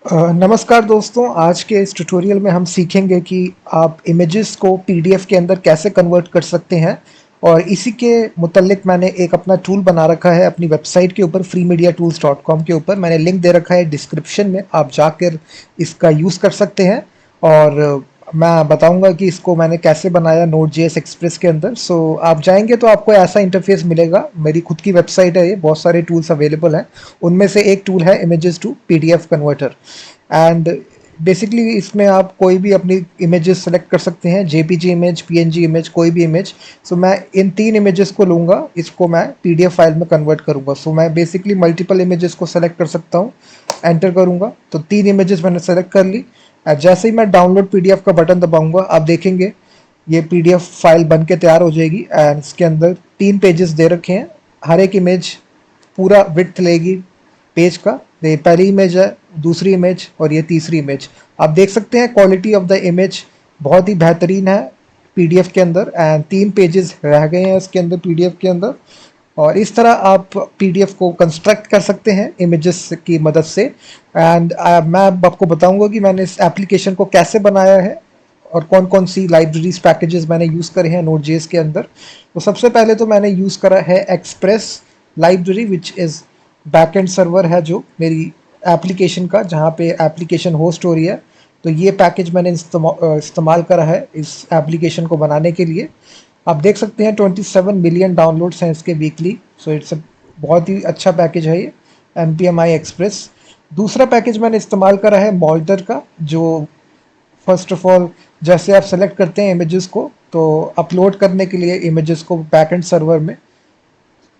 नमस्कार दोस्तों, आज के इस ट्यूटोरियल में हम सीखेंगे कि आप इमेजेस को पीडीएफ के अंदर कैसे कन्वर्ट कर सकते हैं। और इसी के मुतल्लिक मैंने एक अपना टूल बना रखा है अपनी वेबसाइट के ऊपर freemediatools.com के ऊपर। मैंने लिंक दे रखा है डिस्क्रिप्शन में, आप जाकर इसका यूज़ कर सकते हैं। और मैं बताऊंगा कि इसको मैंने कैसे बनाया Node.js एक्सप्रेस के अंदर। सो आप जाएंगे तो आपको ऐसा इंटरफेस मिलेगा। मेरी खुद की वेबसाइट है, ये बहुत सारे टूल्स अवेलेबल हैं, उनमें से एक टूल है images to PDF converter. And basically इसमें आप कोई भी अपनी इमेजेस सेलेक्ट कर सकते हैं, जेपीजी इमेज, पीएनजी इमेज, कोई भी इमेज। सो मैं इन तीन इमेजेस को लूँगा, इसको मैं पीडीएफ फाइल में कन्वर्ट करूँगा। सो मैं बेसिकली मल्टीपल इमेजेस को सेलेक्ट कर सकता हूँ, एंटर करूँगा तो तीन इमेजेस मैंने सेलेक्ट कर ली। जैसे ही मैं डाउनलोड पीडीएफ का बटन दबाऊंगा, आप देखेंगे ये पीडीएफ फाइल बन के तैयार हो जाएगी। एंड इसके अंदर तीन पेजेस दे रखे हैं, हर एक इमेज पूरा विड्थ लेगी पेज का। ये पहली इमेज है, दूसरी इमेज और ये तीसरी इमेज। आप देख सकते हैं क्वालिटी ऑफ द इमेज बहुत ही बेहतरीन है पीडीएफ के अंदर। एंड तीन पेजेस रह गए हैं इसके अंदर पीडीएफ के अंदर। और इस तरह आप पीडीएफ को कंस्ट्रक्ट कर सकते हैं इमेजेस की मदद से। एंड मैं अब आपको बताऊंगा कि मैंने इस एप्लीकेशन को कैसे बनाया है और कौन कौन सी लाइब्रेरीज पैकेजेस मैंने यूज़ करे हैं Node.js के अंदर। तो सबसे पहले तो मैंने यूज़ करा है express library, which is backend server है जो मेरी एप्लीकेशन का, जहाँ पे एप्लीकेशन होस्ट हो रही है। तो ये पैकेज मैंने इस्तेमाल करा है इस एप्लीकेशन को बनाने के लिए। आप देख सकते हैं 27 मिलियन डाउनलोड्स हैं इसके वीकली। सो इट्स बहुत ही अच्छा पैकेज है ये MPMI एक्सप्रेस। दूसरा पैकेज मैंने इस्तेमाल करा है मॉल्टर का, जो फर्स्ट ऑफ ऑल जैसे आप सेलेक्ट करते हैं इमेजेस को, तो अपलोड करने के लिए इमेजेस को बैकएंड सर्वर में,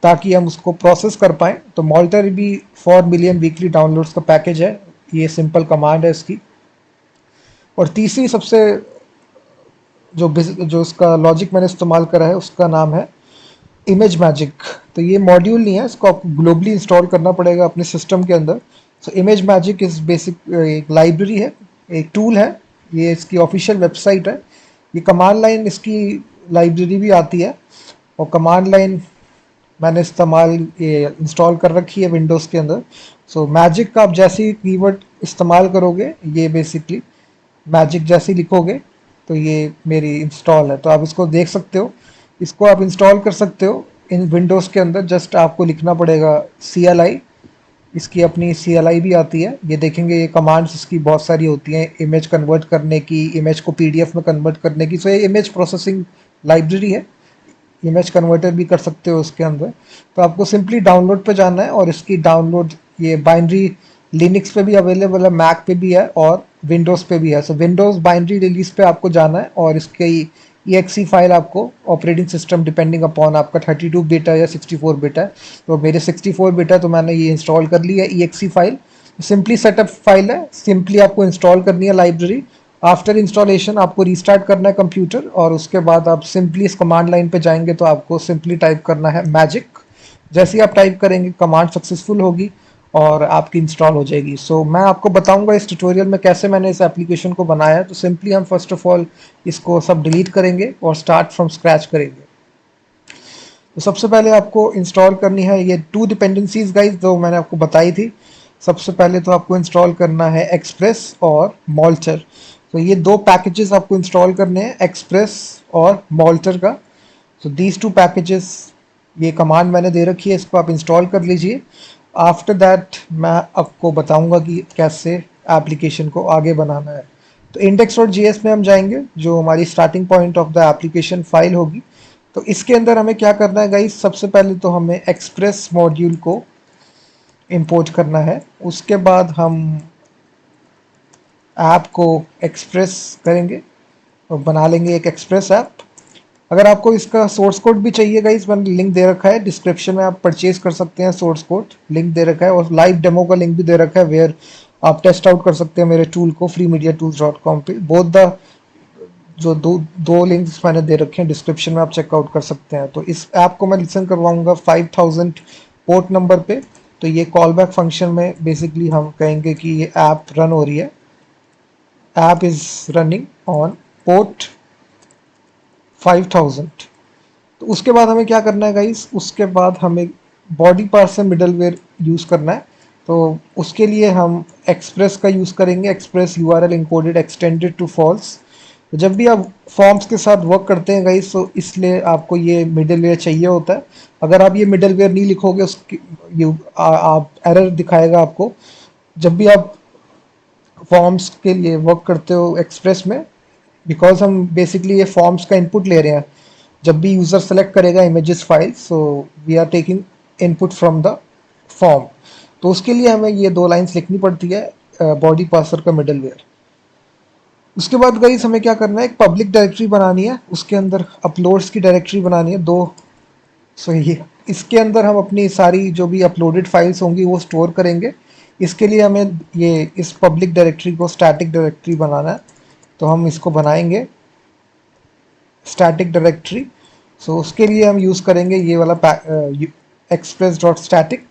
ताकि हम उसको प्रोसेस कर पाएँ। तो मॉल्टर भी 4 मिलियन वीकली डाउनलोड्स का पैकेज है। ये सिंपल कमांड है इसकी। और तीसरी सबसे जो उसका लॉजिक मैंने इस्तेमाल करा है उसका नाम है इमेज मैजिक। तो ये मॉड्यूल नहीं है, इसको आपको ग्लोबली इंस्टॉल करना पड़ेगा अपने सिस्टम के अंदर। So image magic is basic एक लाइब्रेरी है, एक टूल है। ये इसकी ऑफिशियल वेबसाइट है। ये कमांड लाइन इसकी लाइब्रेरी भी आती है, और कमांड लाइन मैंने ये इंस्टॉल कर रखी है विंडोज़ के अंदर। सो मैजिक का आप जैसे ही कीवर्ड इस्तेमाल करोगे, ये बेसिकली मैजिक जैसे ही लिखोगे तो ये मेरी इंस्टॉल है। तो आप इसको देख सकते हो, इसको आप इंस्टॉल कर सकते हो इन विंडोज़ के अंदर। जस्ट आपको लिखना पड़ेगा CLI। इसकी अपनी CLI भी आती है। ये देखेंगे, ये कमांड्स इसकी बहुत सारी होती हैं इमेज कन्वर्ट करने की, इमेज को PDF में कन्वर्ट करने की। सो ये इमेज प्रोसेसिंग लाइब्रेरी है, इमेज कन्वर्टर भी कर सकते हो उसके अंदर। तो आपको सिंपली डाउनलोड पे जाना है, और इसकी डाउनलोड ये बाइनरी लिनक्स पे भी अवेलेबल है, मैक पे भी है और विंडोज़ पे भी है। सो विंडोज़ बाइनरी रिलीज पे आपको जाना है, और इसकी EXE फाइल आपको ऑपरेटिंग सिस्टम डिपेंडिंग अपॉन आपका 32 बिट है या 64 बिट है। तो मेरे 64 बिट है, तो मैंने ये इंस्टॉल कर ली है EXE file. Simply setup file है, सिंपली आपको इंस्टॉल करनी है लाइब्रेरी। आफ्टर इंस्टॉलेशन आपको रीस्टार्ट करना है कंप्यूटर, और उसके बाद आप सिंपली इस कमांड लाइन पे जाएंगे तो आपको सिंपली टाइप करना है मैजिक। जैसे ही आप टाइप करेंगे, कमांड सक्सेसफुल होगी और आपकी इंस्टॉल हो जाएगी। सो मैं आपको बताऊंगा इस ट्यूटोरियल में कैसे मैंने इस एप्लीकेशन को बनाया है। तो सिंपली हम फर्स्ट ऑफ ऑल इसको सब डिलीट करेंगे और स्टार्ट फ्रॉम स्क्रैच करेंगे। तो सबसे पहले आपको इंस्टॉल करनी है ये 2 डिपेंडेंसीज गाइस, जो मैंने आपको बताई थी। सबसे पहले तो आपको इंस्टॉल करना है एक्सप्रेस और मॉल्टर। तो ये 2 पैकेजेस आपको इंस्टॉल करने हैं, एक्सप्रेस और मॉल्टर का। सो दीज 2 पैकेजेस, ये कमांड मैंने दे रखी है, इसको आप इंस्टॉल कर लीजिए। आफ्टर दैट मैं आपको बताऊंगा कि कैसे एप्लीकेशन को आगे बनाना है। तो index.js में हम जाएंगे, जो हमारी starting point of the application file होगी। तो इसके अंदर हमें क्या करना है गाइस, सबसे पहले तो हमें एक्सप्रेस मॉड्यूल को इंपोर्ट करना है। उसके बाद हम ऐप को एक्सप्रेस करेंगे और बना लेंगे एक एक्सप्रेस ऐप। अगर आपको इसका सोर्स कोड भी चाहिए गाइस, मैंने लिंक दे रखा है डिस्क्रिप्शन में, आप परचेज कर सकते हैं। सोर्स कोड लिंक दे रखा है, और लाइव डेमो का लिंक भी दे रखा है, वेयर आप टेस्ट आउट कर सकते हैं मेरे टूल को freemediatools.com पे। बोथ द जो दो लिंक्स मैंने दे रखे हैं डिस्क्रिप्शन में, आप चेकआउट कर सकते हैं। तो इस ऐप को मैं लिसन करवाऊंगा 5000 पोर्ट नंबर पे। तो ये कॉल बैक फंक्शन में बेसिकली हम कहेंगे कि ये ऐप रन हो रही है, app is running on port 5000। तो उसके बाद हमें क्या करना है गाइस, उसके बाद हमें बॉडी पार्ट से मिडलवेयर यूज़ करना है। तो उसके लिए हम एक्सप्रेस का यूज़ करेंगे, express URL encoded extended to false. तो जब भी आप फॉर्म्स के साथ वर्क करते हैं गाइस, तो इसलिए आपको ये मिडलवेयर चाहिए होता है। अगर आप ये मिडलवेयर नहीं लिखोगे, उसकी आप एरर दिखाएगा आपको। जब भी आप फॉर्म्स के लिए वर्क करते हो एक्सप्रेस में, बिकॉज हम बेसिकली ये फॉर्म्स का इनपुट ले रहे हैं। जब भी यूज़र सेलेक्ट करेगा images file, so we are taking input from the form. तो उसके लिए हमें ये 2 लाइन्स लिखनी पड़ती है बॉडी पार्सर का मिडलवेयर। उसके बाद गाइस हमें क्या करना है, एक पब्लिक डायरेक्टरी बनानी है, उसके अंदर अपलोड्स की डायरेक्टरी बनानी है 2। सो ये इसके अंदर हम अपनी सारी जो भी अपलोडेड फाइल्स होंगी वो स्टोर करेंगे। इसके लिए हमें ये इस पब्लिक डायरेक्टरी को स्टैटिक डायरेक्टरी बनाना है। तो हम इसको बनाएंगे स्टैटिक डायरेक्टरी। सो उसके लिए हम यूज़ करेंगे ये वाला एक्सप्रेस डॉट स्टैटिक।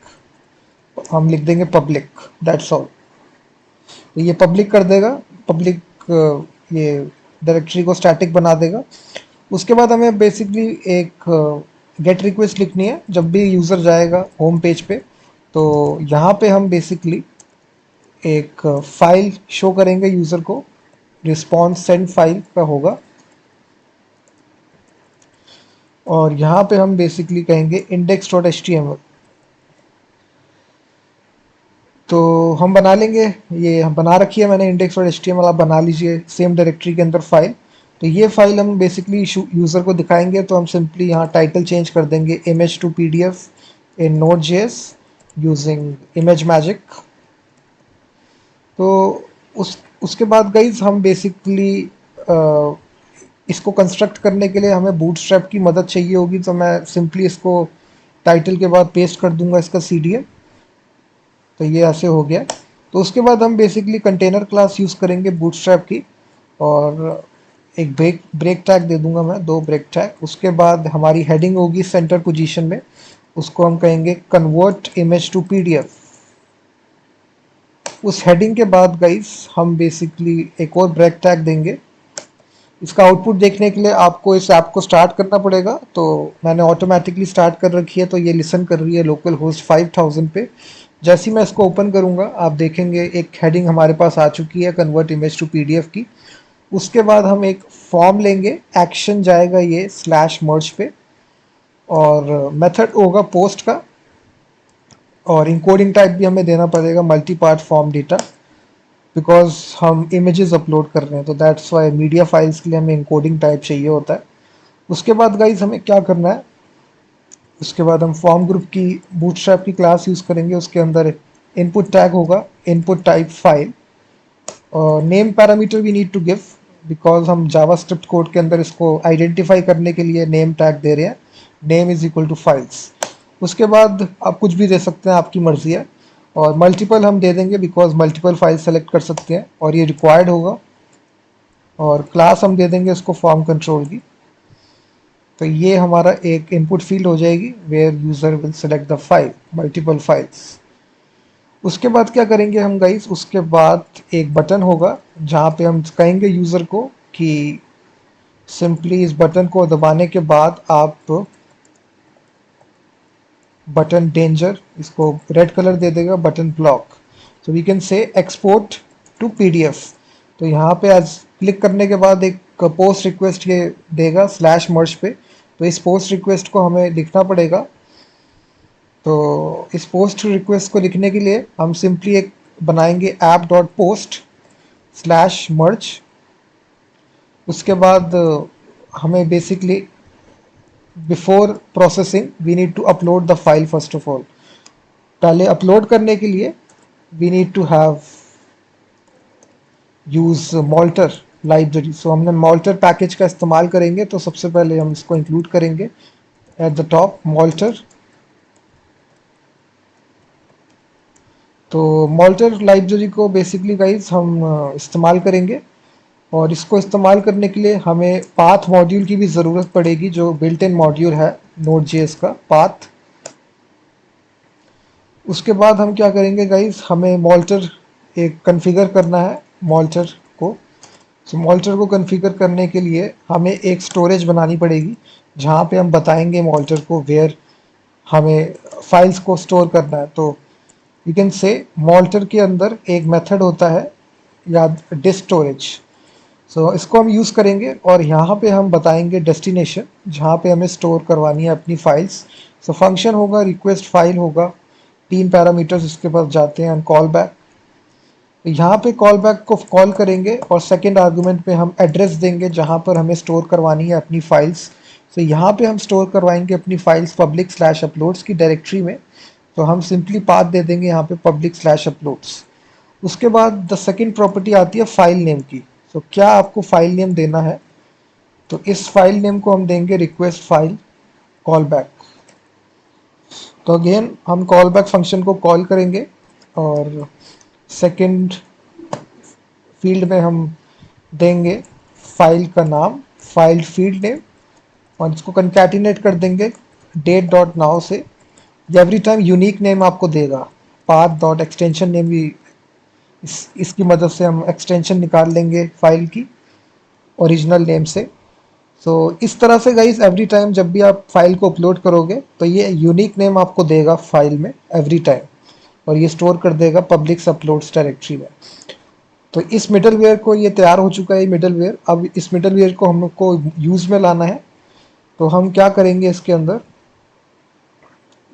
हम लिख देंगे पब्लिक, दैट्स ऑल। तो ये पब्लिक कर देगा, पब्लिक ये डायरेक्टरी को स्टैटिक बना देगा। उसके बाद हमें बेसिकली एक गेट रिक्वेस्ट लिखनी है जब भी यूज़र जाएगा होम पेज पे। तो यहाँ पे हम बेसिकली एक फाइल शो करेंगे यूज़र को, रिस्पॉन्स सेंड फाइल का होगा। और यहाँ पे हम बेसिकली कहेंगे index.html। तो हम बना लेंगे, ये हम बना रखी है मैंने index.html, आप बना लीजिए सेम डायरेक्टरी के अंदर फाइल। तो ये फाइल हम बेसिकली यूज़र को दिखाएंगे। तो हम सिंपली यहाँ टाइटल चेंज कर देंगे image to pdf in node.js using image magic। तो उसके बाद गाइज हम बेसिकली इसको कंस्ट्रक्ट करने के लिए हमें बूटस्ट्रैप की मदद चाहिए होगी। तो मैं सिंपली इसको टाइटल के बाद पेस्ट कर दूंगा इसका CDN। तो ये ऐसे हो गया। तो उसके बाद हम बेसिकली कंटेनर क्लास यूज़ करेंगे बूटस्ट्रैप की, और एक ब्रेक टैग दे दूंगा मैं, 2 ब्रेक टैग। उसके बाद हमारी हेडिंग होगी सेंटर पोजीशन में, उसको हम कहेंगे कन्वर्ट इमेज टू PDF। उस हेडिंग के बाद गाइस हम बेसिकली एक और ब्रेक टैग देंगे। इसका आउटपुट देखने के लिए आपको इस ऐप को स्टार्ट करना पड़ेगा। तो मैंने ऑटोमेटिकली स्टार्ट कर रखी है, तो ये लिसन कर रही है लोकल होस्ट 5000 पे। जैसे ही मैं इसको ओपन करूंगा, आप देखेंगे एक हेडिंग हमारे पास आ चुकी है कन्वर्ट इमेज टू PDF की। उसके बाद हम एक फॉर्म लेंगे, एक्शन जाएगा ये /merge पे, और मेथड होगा पोस्ट का, और इंकोडिंग टाइप भी हमें देना पड़ेगा multi part form data, because हम इमेजेस अपलोड कर रहे हैं। तो दैट्स वाई मीडिया फाइल्स के लिए हमें इंकोडिंग टाइप चाहिए होता है। उसके बाद गाइज हमें क्या करना है, उसके बाद हम फॉर्म ग्रुप की बूटस्ट्रैप की क्लास यूज़ करेंगे। उसके अंदर इनपुट टैग होगा इनपुट टाइप फाइल, और name parameter we need to give, because हम जावास्क्रिप्ट कोड के अंदर इसको आइडेंटिफाई करने के लिए नेम टैग दे रहे हैं, name is equal to files. उसके बाद आप कुछ भी दे सकते हैं, आपकी मर्जी है। और मल्टीपल हम दे देंगे बिकॉज मल्टीपल फाइल सेलेक्ट कर सकते हैं, और ये रिक्वायर्ड होगा। और क्लास हम दे देंगे उसको फॉर्म कंट्रोल की। तो ये हमारा एक इनपुट फील्ड हो जाएगी where user will select the file, multiple files. उसके बाद क्या करेंगे हम गाइस, उसके बाद एक बटन होगा जहाँ पे हम कहेंगे यूज़र को कि सिंपली इस बटन को दबाने के बाद आप बटन डेंजर, इसको रेड कलर दे देगा, button block. So we can say export to PDF। तो यहाँ पे आज क्लिक करने के बाद एक पोस्ट रिक्वेस्ट ये देगा /merge पे। तो इस पोस्ट रिक्वेस्ट को हमें लिखना पड़ेगा। तो इस पोस्ट रिक्वेस्ट को लिखने के लिए हम सिंपली एक बनाएंगे app.post/merge। उसके बाद हमें basically before processing we need to upload the file. First of all, पहले अपलोड करने के लिए we need to have use multer library. So हमने मॉल्टर पैकेज का इस्तेमाल करेंगे। तो सबसे पहले हम इसको इंक्लूड करेंगे एट द टॉप, मॉल्टर। तो मॉल्टर लाइब्रेरी को बेसिकली गाइज हम इस्तेमाल करेंगे, और इसको इस्तेमाल करने के लिए हमें पाथ मॉड्यूल की भी ज़रूरत पड़ेगी, जो बिल्ट इन मॉड्यूल है Node.js का पाथ। उसके बाद हम क्या करेंगे गाइज, हमें मॉल्टर एक कॉन्फ़िगर करना है मॉल्टर को। तो मॉल्टर को कॉन्फ़िगर करने के लिए हमें एक स्टोरेज बनानी पड़ेगी जहाँ पे हम बताएंगे मॉल्टर को वेयर हमें फाइल्स को स्टोर करना है। तो यू कैन से मॉल्टर के अंदर एक मेथड होता है या डिस्क स्टोरेज। सो इसको हम यूज़ करेंगे और यहाँ पे हम बताएंगे डेस्टिनेशन जहाँ पे हमें स्टोर करवानी है अपनी फाइल्स। सो फंक्शन होगा रिक्वेस्ट फाइल होगा, 3 पैरामीटर्स इसके पास जाते हैं, कॉल बैक। यहाँ पे कॉल बैक को कॉल करेंगे और सेकेंड आर्गूमेंट पे हम एड्रेस देंगे जहाँ पर हमें स्टोर करवानी है अपनी फाइल्स। तो यहाँ पे हम स्टोर करवाएंगे अपनी फाइल्स पब्लिक स्लैश अपलोड्स की डायरेक्टरी में। तो हम सिंपली पाथ दे देंगे यहाँ पे पब्लिक स्लैश अपलोड्स। उसके बाद द सेकेंड प्रॉपर्टी आती है फाइल नेम की। तो क्या आपको फाइल नेम देना है, तो इस फाइल नेम को हम देंगे रिक्वेस्ट फाइल कॉल बैक। तो अगेन हम कॉल बैक फंक्शन को कॉल करेंगे और सेकेंड फील्ड में हम देंगे फाइल का नाम, फाइल फील्ड नेम, और इसको कंकैटिनेट कर देंगे डेट डॉट नाउ से। एवरी टाइम यूनिक नेम आपको देगा। पाथ डॉट एक्सटेंशन नेम भी इसकी मदद से हम एक्सटेंशन निकाल लेंगे फाइल की ओरिजिनल नेम से। सो इस तरह से गाइस एवरी टाइम जब भी आप फाइल को अपलोड करोगे तो ये यूनिक नेम आपको देगा फाइल में एवरी टाइम, और ये स्टोर कर देगा पब्लिक अपलोड्स डायरेक्टरी में। तो इस मिडलवेयर को ये तैयार हो चुका है मिडलवेयर। अब इस मिडलवेयर को हमको यूज़ में लाना है। तो हम क्या करेंगे इसके अंदर,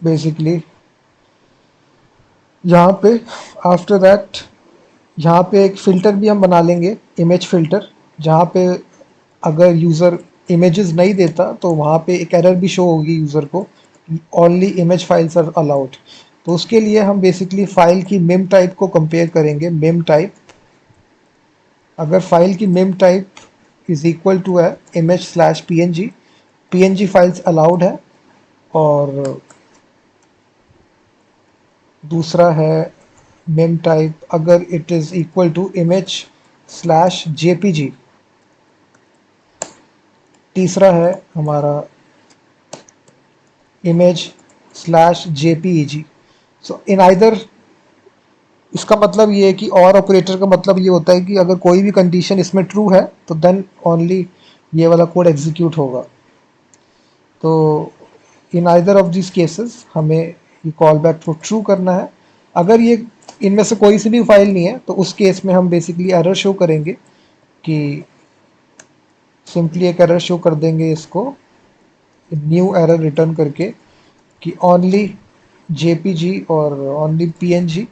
बेसिकली यहाँ पे आफ्टर दैट यहाँ पे एक फ़िल्टर भी हम बना लेंगे, इमेज फ़िल्टर, जहाँ पे अगर यूज़र इमेजेस नहीं देता तो वहाँ पे एक एरर भी शो होगी यूज़र को, only image files are allowed. तो उसके लिए हम बेसिकली फ़ाइल की मेम टाइप को कंपेयर करेंगे। मेम टाइप, अगर फाइल की mime type is equal to है image slash png, png files allowed है। और दूसरा है मेम टाइप अगर it is equal to image slash jpg। तीसरा है हमारा image slash jpeg। So in either, इसका मतलब ये है कि और ऑपरेटर का मतलब ये होता है कि अगर कोई भी कंडीशन इसमें ट्रू है तो देन ओनली ये वाला कोड एग्जीक्यूट होगा। तो in either of this cases हमें ये कॉल बैक को ट्रू करना है। अगर ये इनमें से कोई सी भी फाइल नहीं है तो उस केस में हम बेसिकली एरर शो करेंगे कि सिंपली एक एरर शो कर देंगे इसको, न्यू एरर रिटर्न करके कि ओनली jpg और only png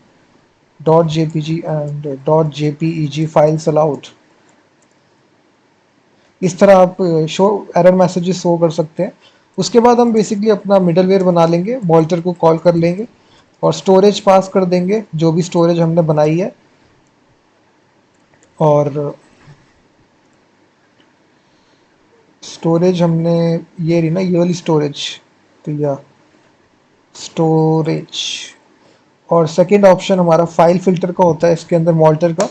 dot jpg and dot jpeg files allowed. इस तरह आप शो एरर मैसेजेस शो कर सकते हैं। उसके बाद हम बेसिकली अपना मिडलवेयर बना लेंगे, मॉल्टर को कॉल कर लेंगे और स्टोरेज पास कर देंगे जो भी स्टोरेज हमने बनाई है। और स्टोरेज हमने ये रही ना, ये वाली स्टोरेज, तो या स्टोरेज। और सेकंड ऑप्शन हमारा फाइल फ़िल्टर का होता है इसके अंदर मॉल्टर का।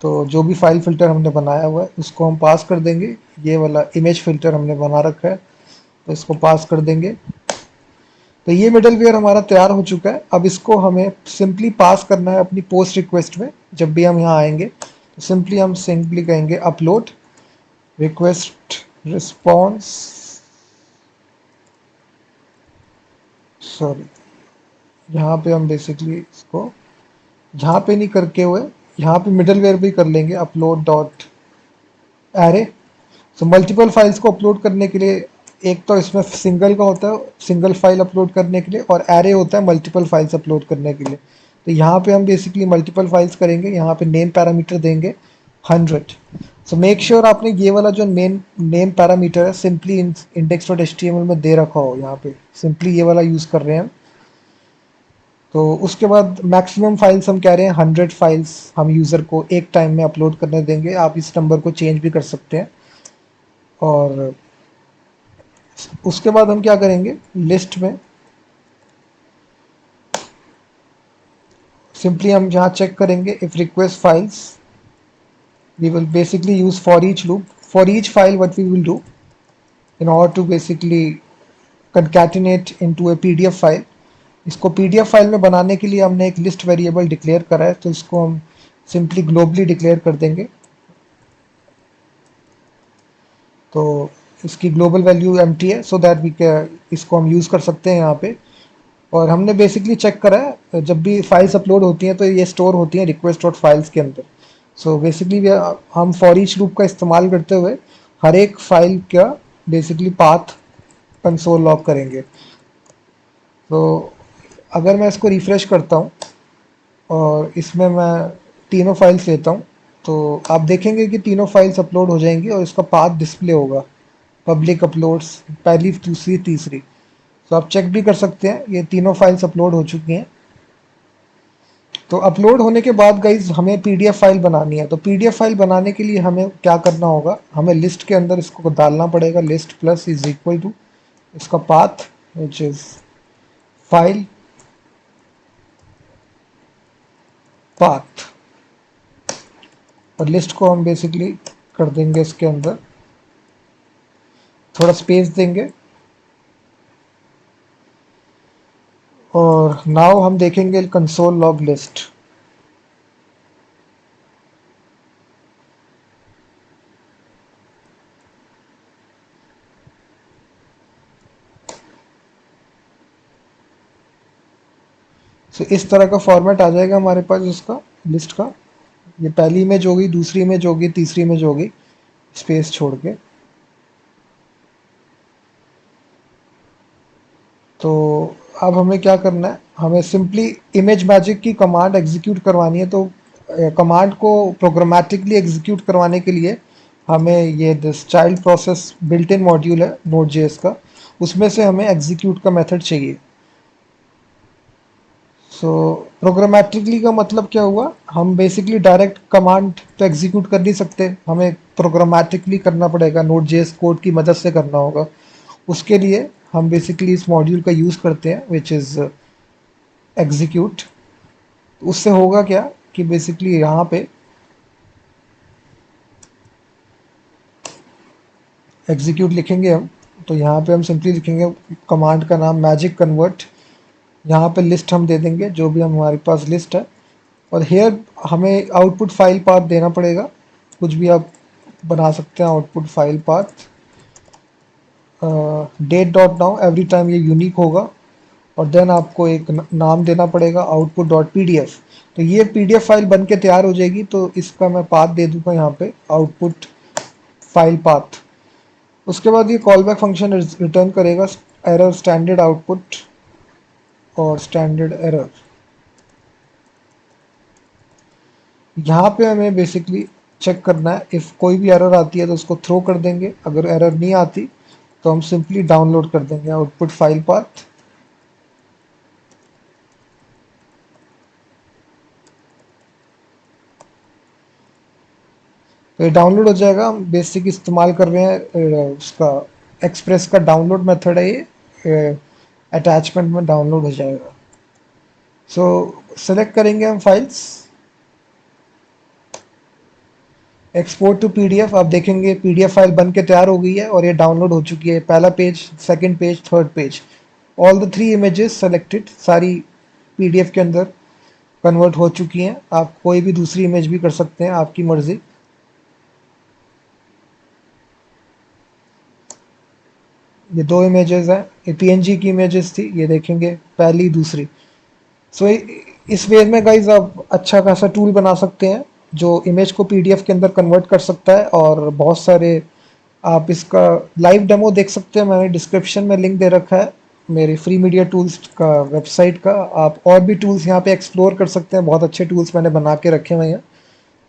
तो जो भी फाइल फ़िल्टर हमने बनाया हुआ है उसको हम पास कर देंगे। ये वाला इमेज फ़िल्टर हमने बना रखा है तो इसको पास कर देंगे। तो ये मिडलवेयर हमारा तैयार हो चुका है। अब इसको हमें सिंपली पास करना है अपनी पोस्ट रिक्वेस्ट में। जब भी हम यहाँ आएंगे तो सिंपली हम सिंपली कहेंगे अपलोड रिक्वेस्ट रिस्पॉन्स, सॉरी यहाँ पे हम बेसिकली इसको यहाँ पे नहीं करके हुए, यहाँ पे मिडलवेयर भी कर लेंगे upload dot array. So multiple files को अपलोड करने के लिए एक तो इसमें सिंगल का होता है, सिंगल फाइल अपलोड करने के लिए, और एरे होता है मल्टीपल फाइल्स अपलोड करने के लिए। तो यहाँ पे हम बेसिकली मल्टीपल फाइल्स करेंगे। यहाँ पे नेम पैरामीटर देंगे 100। सो मेक श्योर आपने ये वाला जो मेन नेम पैरामीटर है सिंपली इंडेक्स डॉट HTML में दे रखा हो। यहाँ पे सिंपली ये वाला यूज़ कर रहे हैं। तो उसके बाद मैक्सिमम फाइल्स हम कह रहे हैं 100 फाइल्स हम यूज़र को एक टाइम में अपलोड करने देंगे। आप इस नंबर को चेंज भी कर सकते हैं। और उसके बाद हम क्या करेंगे, लिस्ट में सिंपली हम जहाँ चेक करेंगे if request files, we will basically use for each loop. For each file what we will do in order to basically concatenate into a PDF file. इसको पीडीएफ फाइल में बनाने के लिए हमने एक लिस्ट वेरिएबल डिक्लेयर करा है, तो इसको हम सिंपली ग्लोबली डिक्लेयर कर देंगे। तो इसकी ग्लोबल वैल्यू एम्प्टी है सो दैट वी इसको हम यूज़ कर सकते हैं यहाँ पे। और हमने बेसिकली चेक करा है जब भी फाइल्स अपलोड होती हैं तो ये स्टोर होती हैं रिक्वेस्ट डॉट फाइल्स के अंदर। सो बेसिकली हम फॉर ईच लूप का इस्तेमाल करते हुए हर एक फाइल का बेसिकली पाथ कंसोल लॉग करेंगे। तो अगर मैं इसको रिफ़्रेश करता हूँ और इसमें मैं तीनों फाइल्स लेता हूँ तो आप देखेंगे कि तीनों फाइल्स अपलोड हो जाएंगी और इसका पाथ डिस्प्ले होगा, पब्लिक अपलोड्स, पहली, दूसरी, तीसरी। तो आप चेक भी कर सकते हैं ये तीनों फाइल्स अपलोड हो चुकी हैं। तो अपलोड होने के बाद गाइज हमें पीडीएफ फाइल बनानी है। तो पीडीएफ फाइल बनाने के लिए हमें क्या करना होगा, हमें लिस्ट के अंदर इसको डालना पड़ेगा, list plus is equal to इसका path which is file path, और लिस्ट को हम बेसिकली कर देंगे इसके अंदर, थोड़ा स्पेस देंगे और नाउ हम देखेंगे कंसोल लॉग लिस्ट। सो इस तरह का फॉर्मेट आ जाएगा हमारे पास इसका लिस्ट का। ये पहली इमेज होगी, दूसरी इमेज होगी, तीसरी इमेज होगी, स्पेस छोड़ के। तो अब हमें क्या करना है, हमें सिंपली इमेज मैजिक की कमांड एग्जीक्यूट करवानी है। तो कमांड को प्रोग्रामेटिकली एग्जीक्यूट करवाने के लिए हमें ये this child process built in module है नोड जेएस का, उसमें से हमें एग्जीक्यूट का मेथड चाहिए। सो प्रोग्रामेटिकली का मतलब क्या हुआ, हम बेसिकली डायरेक्ट कमांड तो एग्जीक्यूट कर नहीं सकते, हमें प्रोग्रामेटिकली करना पड़ेगा, नोड जेएस कोड की मदद से करना होगा। उसके लिए हम बेसिकली इस मॉड्यूल का यूज़ करते हैं विच इज़ एग्जीक्यूट। उससे होगा क्या कि बेसिकली यहाँ पे एग्जीक्यूट लिखेंगे हम, तो यहाँ पे हम सिंपली लिखेंगे कमांड का नाम मैजिक कन्वर्ट, यहाँ पे लिस्ट हम दे देंगे जो भी हमारे पास लिस्ट है, और हेयर हमें आउटपुट फाइल पाथ देना पड़ेगा। कुछ भी आप बना सकते हैं output file path, date dot now, every time ये यूनिक होगा, और देन आपको एक नाम देना पड़ेगा आउटपुट डॉट पीडीएफ। तो ये पीडीएफ फाइल बन के तैयार हो जाएगी, तो इसका मैं पाथ दे दूंगा यहाँ पे आउटपुट फाइल पाथ। उसके बाद ये कॉल बैक फंक्शन रिटर्न करेगा एरर स्टैंडर्ड आउटपुट और स्टैंडर्ड एरर। यहाँ पे हमें बेसिकली चेक करना है, इफ़ कोई भी एरर आती है तो उसको थ्रो कर देंगे, अगर एरर नहीं आती तो हम सिंपली डाउनलोड कर देंगे आउटपुट फाइल पाथ। तो ये डाउनलोड हो जाएगा। हम बेसिक इस्तेमाल कर रहे हैं उसका एक्सप्रेस का डाउनलोड मेथड है, ये अटैचमेंट में डाउनलोड हो जाएगा। सो सेलेक्ट करेंगे हम फाइल्स, एक्सपोर्ट टू पीडीएफ। आप देखेंगे पीडीएफ फाइल बन के तैयार हो गई है और ये डाउनलोड हो चुकी है, पहला page, second page, third page, all the 3 images selected सारी पीडीएफ के अंदर कन्वर्ट हो चुकी हैं। आप कोई भी दूसरी इमेज भी कर सकते हैं, आपकी मर्जी। ये 2 इमेजेस हैं, ये पीएनजी की इमेजेस थी, ये देखेंगे पहली, दूसरी। सो इस वे में गाइज आप अच्छा खासा टूल बना सकते हैं जो इमेज को पीडीएफ के अंदर कन्वर्ट कर सकता है। और बहुत सारे आप इसका लाइव डेमो देख सकते हैं, मैंने डिस्क्रिप्शन में लिंक दे रखा है मेरे फ्री मीडिया टूल्स का वेबसाइट का। आप और भी टूल्स यहाँ पे एक्सप्लोर कर सकते हैं, बहुत अच्छे टूल्स मैंने बना के रखे हुए हैं,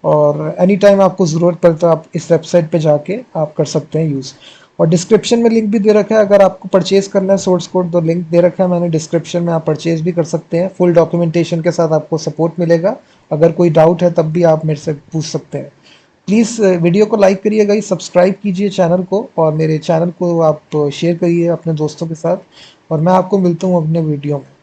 और एनी टाइम आपको ज़रूरत पड़े तो आप इस वेबसाइट पे जाके आप कर सकते हैं यूज़। और डिस्क्रिप्शन में लिंक भी दे रखा है, अगर आपको परचेज़ करना है सोर्स कोड तो लिंक दे रखा है मैंने डिस्क्रिप्शन में, आप परचेज़ भी कर सकते हैं। फुल डॉक्यूमेंटेशन के साथ आपको सपोर्ट मिलेगा, अगर कोई डाउट है तब भी आप मेरे से पूछ सकते हैं। प्लीज़ वीडियो को लाइक करिएगा, सब्सक्राइब कीजिए चैनल को, और मेरे चैनल को आप शेयर करिए अपने दोस्तों के साथ, और मैं आपको मिलता हूँ अपने वीडियो में।